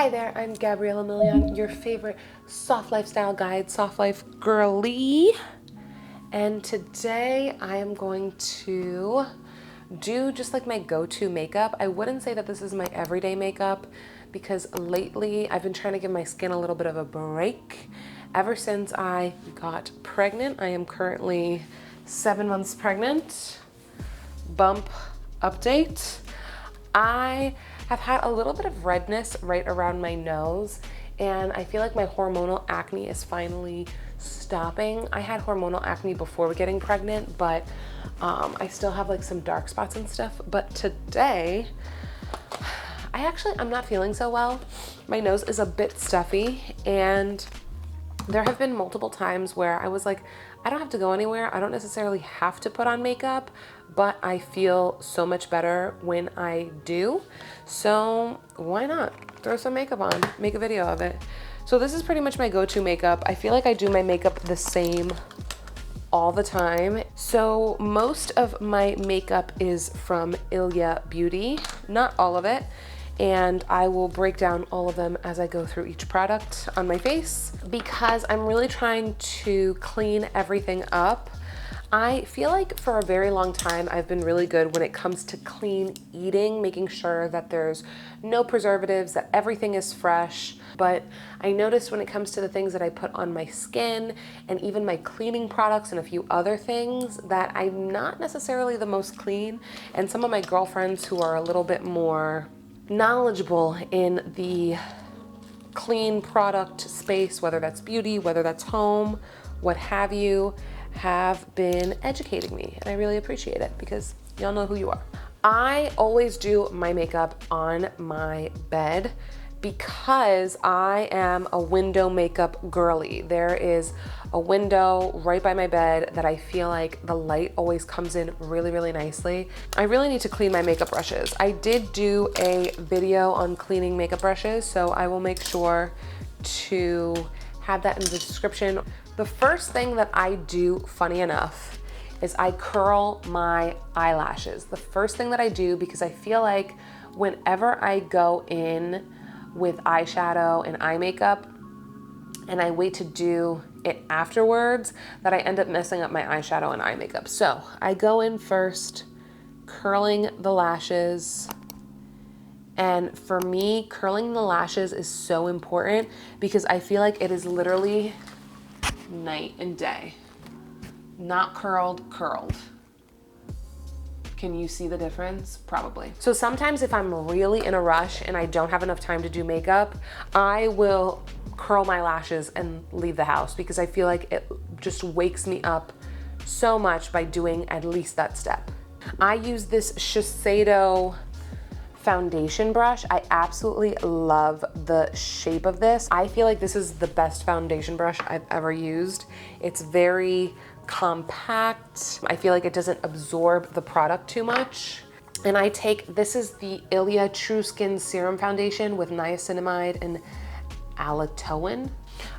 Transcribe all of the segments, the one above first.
Hi there, I'm Gabriela Milian, your favorite soft lifestyle guide, soft life girly. And today I am going to do just like my go-to makeup. I wouldn't say that this is my everyday makeup because lately I've been trying to give my skin a little bit of a break. Ever since I got pregnant, I am currently 7 months pregnant. Bump update. I have had a little bit of redness right around my nose, and I feel like my hormonal acne is finally stopping. I had hormonal acne before getting pregnant, but I still have like some dark spots and stuff. But today, I'm not feeling so well. My nose is a bit stuffy, and there have been multiple times where I was like, I don't have to go anywhere. I don't necessarily have to put on makeup, but I feel so much better when I do. So why not throw some makeup on, make a video of it. So this is pretty much my go-to makeup. I feel like I do my makeup the same all the time. So most of my makeup is from Ilia Beauty, not all of it. And I will break down all of them as I go through each product on my face because I'm really trying to clean everything up. I feel like for a very long time I've been really good when it comes to clean eating, making sure that there's no preservatives, that everything is fresh. But I noticed when it comes to the things that I put on my skin and even my cleaning products and a few other things that I'm not necessarily the most clean. And some of my girlfriends who are a little bit more knowledgeable in the clean product space, whether that's beauty, whether that's home, what have you, have been educating me, and I really appreciate it because y'all know who you are. I always do my makeup on my bed because I am a window makeup girly. There is a window right by my bed that I feel like the light always comes in really, really nicely. I really need to clean my makeup brushes. I did do a video on cleaning makeup brushes, so I will make sure to have that in the description. The first thing that I do, funny enough, is I curl my eyelashes. The first thing that I do, because I feel like whenever I go in with eyeshadow and eye makeup and I wait to do it afterwards, that I end up messing up my eyeshadow and eye makeup. So I go in first, curling the lashes. And for me, curling the lashes is so important because I feel like it is literally night and day. Not curled, curled. Can you see the difference? Probably. So sometimes if I'm really in a rush and I don't have enough time to do makeup, I will curl my lashes and leave the house because I feel like it just wakes me up so much by doing at least that step. I use this Shiseido Foundation brush. I absolutely love the shape of this. I feel like this is the best foundation brush I've ever used. It's very compact. I feel like it doesn't absorb the product too much. And this is the Ilia True Skin Serum Foundation with niacinamide and allantoin.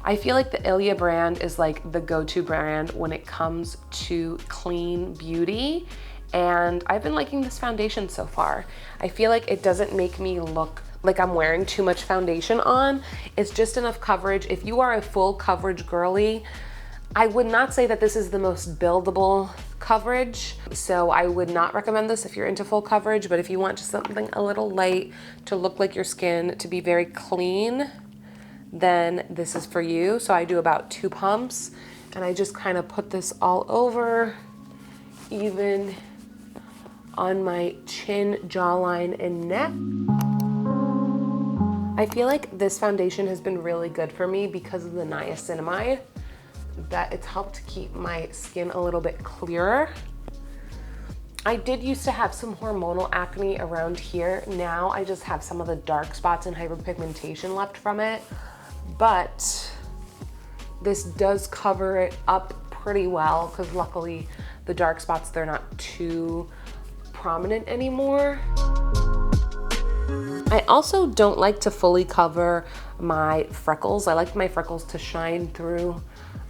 I feel like the Ilia brand is like the go-to brand when it comes to clean beauty. And I've been liking this foundation so far. I feel like it doesn't make me look like I'm wearing too much foundation on. It's just enough coverage. If you are a full coverage girly, I would not say that this is the most buildable coverage. So I would not recommend this if you're into full coverage, but if you want just something a little light to look like your skin, to be very clean, then this is for you. So I do about 2 pumps and I just kind of put this all over, even on my chin, jawline, and neck. I feel like this foundation has been really good for me because of the niacinamide, that it's helped to keep my skin a little bit clearer. I did used to have some hormonal acne around here. Now I just have some of the dark spots and hyperpigmentation left from it, but this does cover it up pretty well because luckily the dark spots, they're not too prominent anymore. I also don't like to fully cover my freckles. I like my freckles to shine through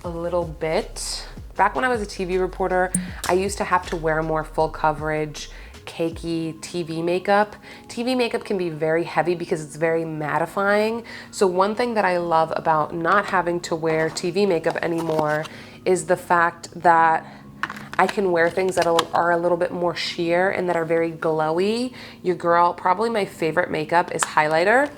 a little bit. Back when I was a TV reporter, I used to have to wear more full coverage cakey TV makeup. TV makeup can be very heavy because it's very mattifying. So one thing that I love about not having to wear TV makeup anymore is the fact that I can wear things that are a little bit more sheer and that are very glowy. Your girl, probably my favorite makeup is highlighter.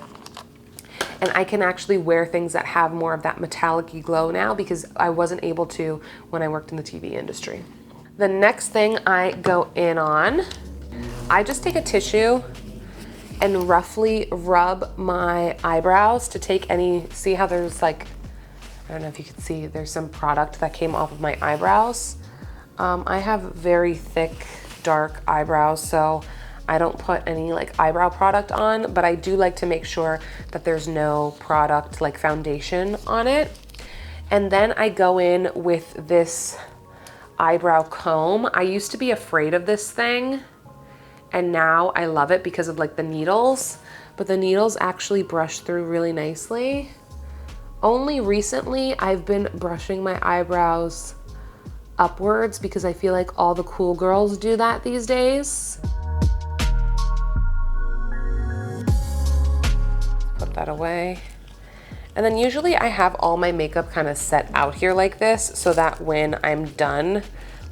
And I can actually wear things that have more of that metallic-y glow now because I wasn't able to when I worked in the TV industry. The next thing I go in on, I just take a tissue and roughly rub my eyebrows to take any, see how there's like, I don't know if you can see, there's some product that came off of my eyebrows. I have very thick, dark eyebrows, so I don't put any like eyebrow product on, but I do like to make sure that there's no product like foundation on it. And then I go in with this eyebrow comb. I used to be afraid of this thing, and now I love it because of like the needles, but the needles actually brush through really nicely. Only recently I've been brushing my eyebrows upwards because I feel like all the cool girls do that these days. Put that away. And then usually I have all my makeup kind of set out here like this so that when I'm done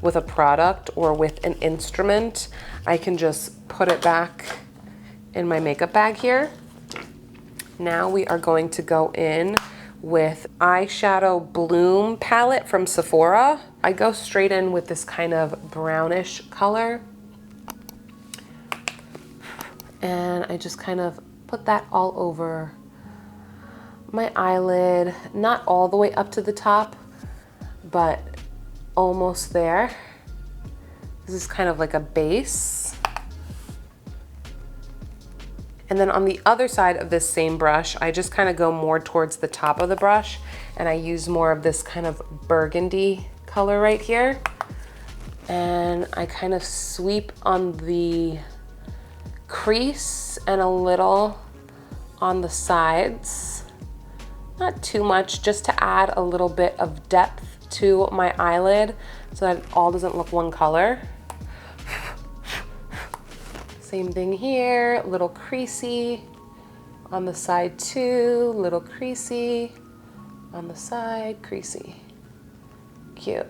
with a product or with an instrument, I can just put it back in my makeup bag here. Now we are going to go in with eyeshadow Bloom palette from Sephora. I go straight in with this kind of brownish color. And I just kind of put that all over my eyelid, not all the way up to the top, but almost there. This is kind of like a base. And then on the other side of this same brush, I just kind of go more towards the top of the brush and I use more of this kind of burgundy color right here. And I kind of sweep on the crease and a little on the sides. Not too much, just to add a little bit of depth to my eyelid so that it all doesn't look one color. Same thing here, little creasy on the side too, little creasy on the side, creasy. Cute.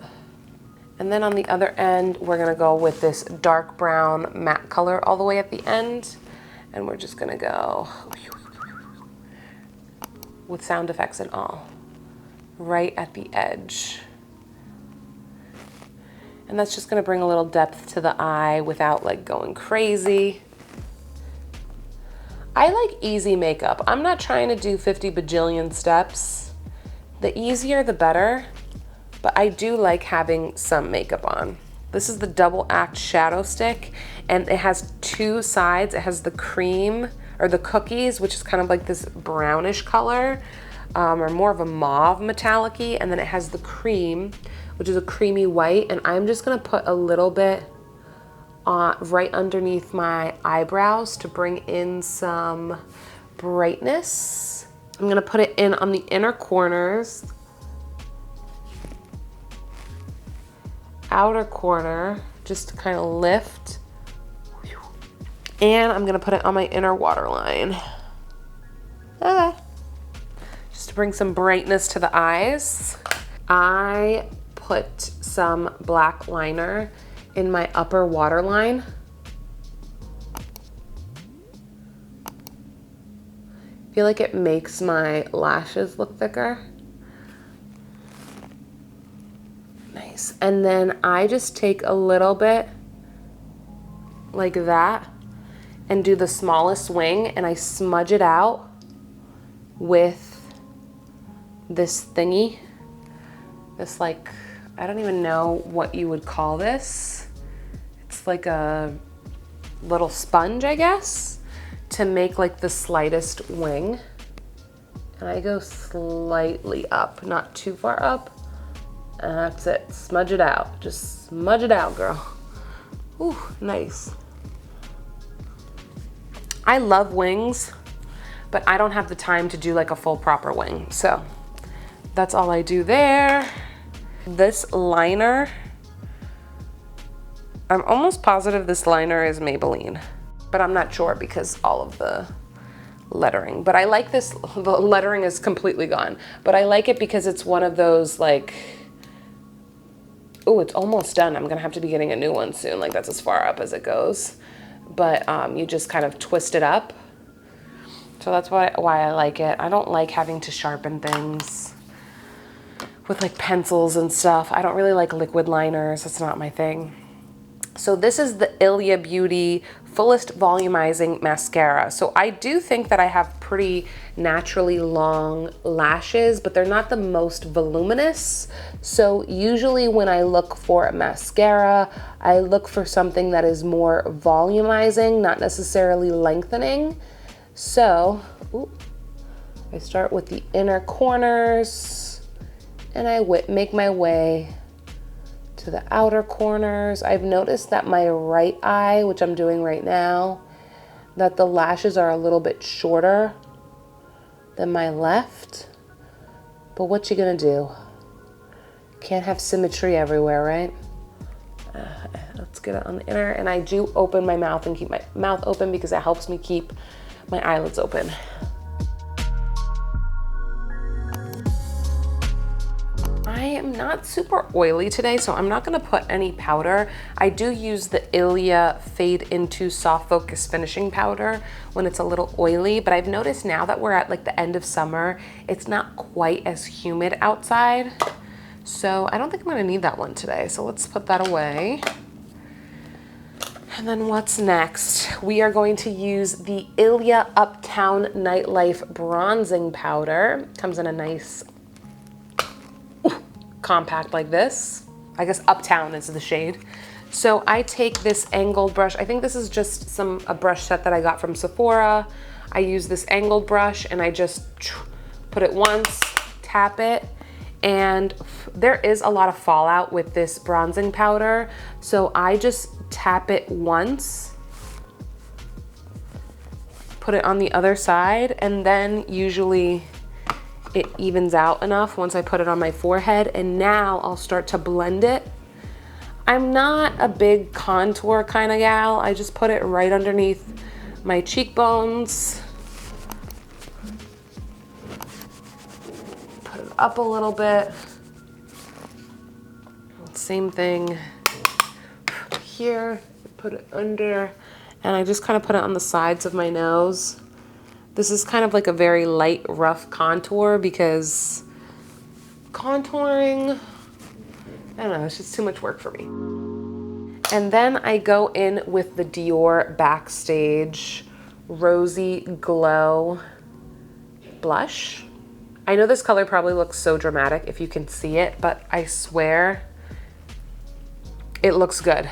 And then on the other end, we're gonna go with this dark brown matte color all the way at the end. And we're just gonna go with sound effects and all, right at the edge. And that's just gonna bring a little depth to the eye without like going crazy. I like easy makeup. I'm not trying to do 50 bajillion steps. The easier the better, but I do like having some makeup on. This is the Double Act Shadow Stick, and it has two sides. It has the cream, or the cookies, which is kind of like this brownish color, or more of a mauve metallic-y, and then it has the cream, which is a creamy white, and I'm just gonna put a little bit right underneath my eyebrows to bring in some brightness. I'm gonna put it in on the inner corners, outer corner, just to kind of lift. And I'm gonna put it on my inner waterline. Just to bring some brightness to the eyes. I put some black liner in my upper waterline. I feel like it makes my lashes look thicker. Nice. And then I just take a little bit like that and do the smallest wing, and I smudge it out with this thingy. This, like, I don't even know what you would call this. It's like a little sponge, I guess, to make like the slightest wing. And I go slightly up, not too far up. And that's it, smudge it out. Just smudge it out, girl. Ooh, nice. I love wings, but I don't have the time to do like a full proper wing. So that's all I do there. This liner, I'm almost positive this liner is Maybelline, but I'm not sure because all of the lettering. But I like this, the lettering is completely gone, but I like it because it's one of those like, oh, it's almost done. I'm gonna have to be getting a new one soon. Like that's as far up as it goes. But you just kind of twist it up. So that's why I like it. I don't like having to sharpen things with like pencils and stuff. I don't really like liquid liners. That's not my thing. So this is the Ilia Beauty Fullest Volumizing Mascara. So I do think that I have pretty naturally long lashes, but they're not the most voluminous. So usually when I look for a mascara, I look for something that is more volumizing, not necessarily lengthening. So I start with the inner corners and I make my way to the outer corners. I've noticed that my right eye, which I'm doing right now, that the lashes are a little bit shorter than my left. But what you gonna do? Can't have symmetry everywhere, right? Let's get it on the inner. And I do open my mouth and keep my mouth open because it helps me keep my eyelids open. I am not super oily today, so I'm not gonna put any powder. I do use the Ilia Fade Into Soft Focus Finishing Powder when it's a little oily, but I've noticed now that we're at like the end of summer, it's not quite as humid outside. So I don't think I'm gonna need that one today. So let's put that away. And then what's next? We are going to use the Ilia Uptown Nightlife Bronzing Powder. Comes in a nice compact like this. I guess Uptown is the shade. So I take this angled brush. I think this is just a brush set that I got from Sephora. I use this angled brush and I just put it once, tap it, and there is a lot of fallout with this bronzing powder. So I just tap it once, put it on the other side, and then usually it evens out enough once I put it on my forehead, and now I'll start to blend it. I'm not a big contour kind of gal. I just put it right underneath my cheekbones. Put it up a little bit. Same thing here. Put it under, and I just kind of put it on the sides of my nose. This is kind of like a very light, rough contour because contouring, I don't know, it's just too much work for me. And then I go in with the Dior Backstage Rosy Glow blush. I know this color probably looks so dramatic if you can see it, but I swear it looks good.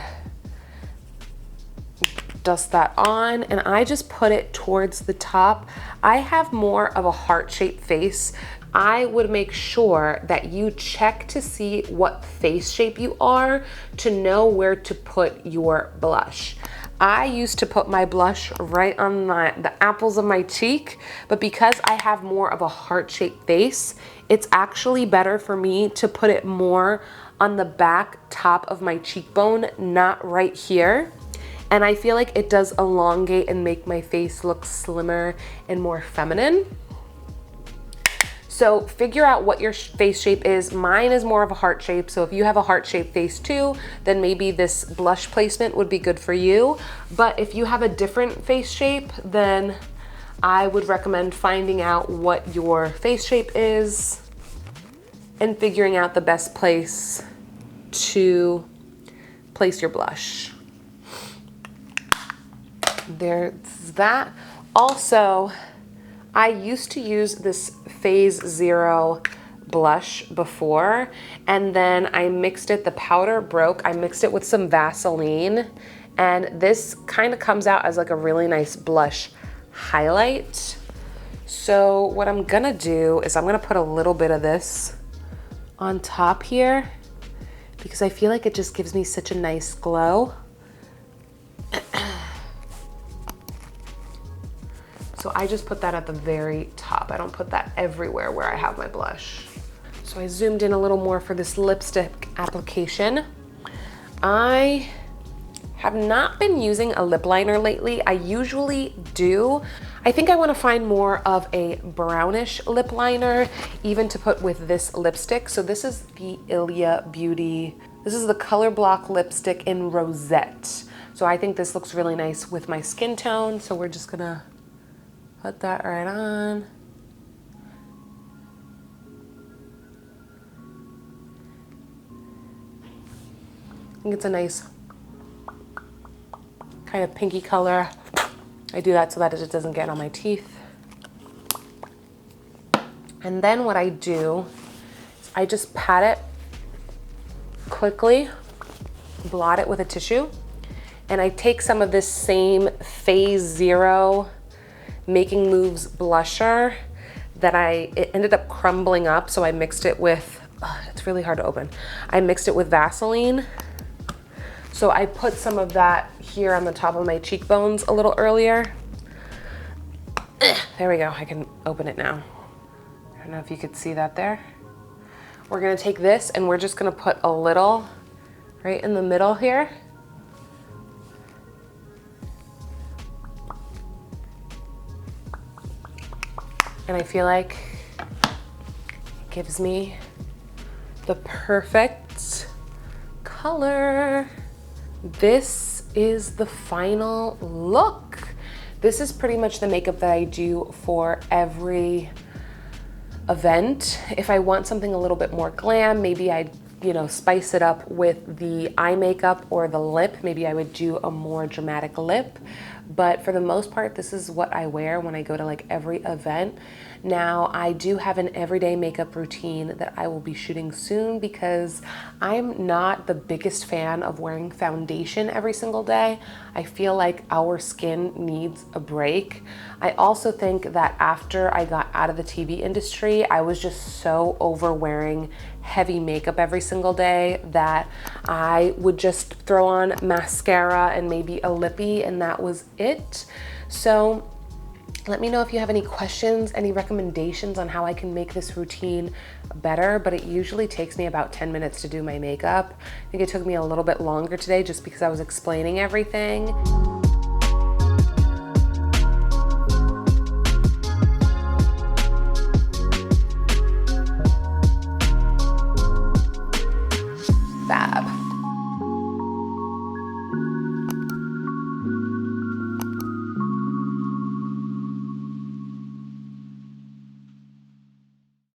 Dust that on, and I just put it towards the top. I have more of a heart-shaped face. I would make sure that you check to see what face shape you are to know where to put your blush. I used to put my blush right on the apples of my cheek, but because I have more of a heart-shaped face, it's actually better for me to put it more on the back top of my cheekbone, not right here. And I feel like it does elongate and make my face look slimmer and more feminine. So figure out what your face shape is. Mine is more of a heart shape, so if you have a heart shaped face too, then maybe this blush placement would be good for you. But if you have a different face shape, then I would recommend finding out what your face shape is and figuring out the best place to place your blush. There's that. Also, I used to use this Phase Zero blush before, and then I mixed it, the powder broke. I mixed it with some Vaseline, and this kind of comes out as like a really nice blush highlight. So what I'm gonna do is I'm gonna put a little bit of this on top here because I feel like it just gives me such a nice glow. So I just put that at the very top. I don't put that everywhere where I have my blush. So I zoomed in a little more for this lipstick application. I Have not been using a lip liner lately. I usually do. I think I want to find more of a brownish lip liner, even to put with this lipstick. So this is the Ilia Beauty. This is the Color Block lipstick in Rosette. So I think this looks really nice with my skin tone. So we're just gonna put that right on. I think it's a nice kind of pinky color. I do that so that it doesn't get on my teeth. And then what I do is I just pat it quickly, blot it with a tissue, and I take some of this same Phase Zero Making Moves blusher that it ended up crumbling up, so I mixed it with, it's really hard to open. I mixed it with Vaseline. So I put some of that here on the top of my cheekbones a little earlier. There we go, I can open it now. I don't know if you could see that there. We're gonna take this and we're just gonna put a little right in the middle here. And I feel like it gives me the perfect color. This is the final look. This is pretty much the makeup that I do for every event. If I want something a little bit more glam, maybe I'd, spice it up with the eye makeup or the lip. Maybe I would do a more dramatic lip. But for the most part, this is what I wear when I go to like every event. Now, I do have an everyday makeup routine that I will be shooting soon because I'm not the biggest fan of wearing foundation every single day. I feel like our skin needs a break. I also think that after I got out of the TV industry, I was just so over wearing heavy makeup every single day that I would just throw on mascara and maybe a lippy, and that was it. So let me know if you have any questions, any recommendations on how I can make this routine better, but it usually takes me about 10 minutes to do my makeup. I think it took me a little bit longer today just because I was explaining everything.